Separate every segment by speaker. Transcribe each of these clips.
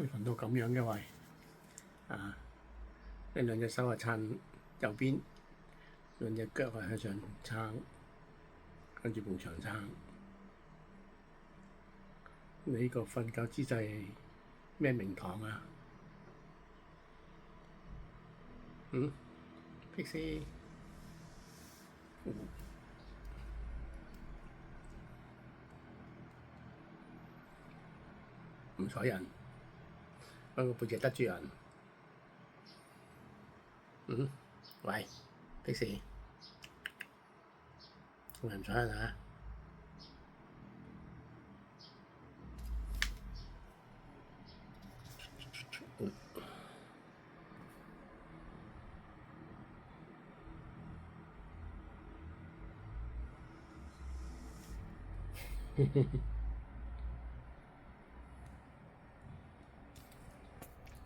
Speaker 1: 瞓到咁樣嘅位啊！你兩隻手係撐右邊，兩隻腳係向上撐，跟住埲牆撐。你呢個瞓覺姿勢咩名堂啊？Pixie，唔睬人，揾個背脊得住人。喂，Pixie，係咪唔睬人啊？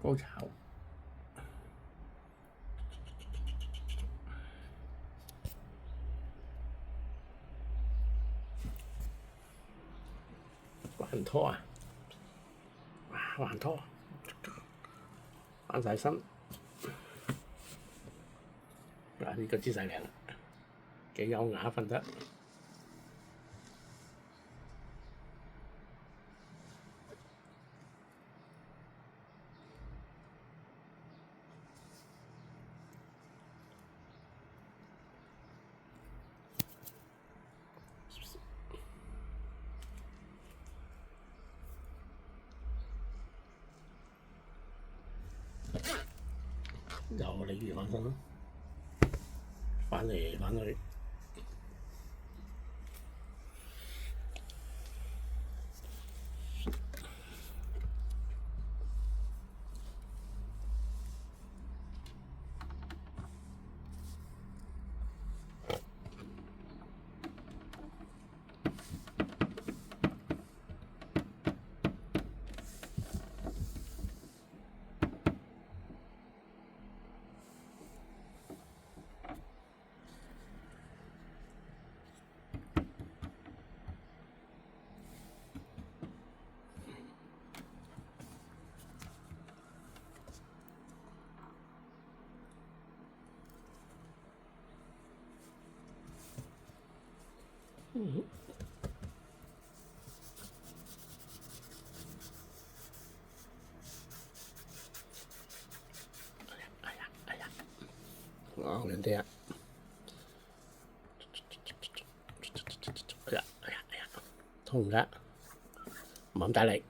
Speaker 1: 高潮，還拖啊！還拖，翻晒身。嗱，呢個姿勢靚，幾優雅瞓得。又鯉魚翻身咯，翻嚟翻去。兩隻啊！痛㗎，唔好咁大力。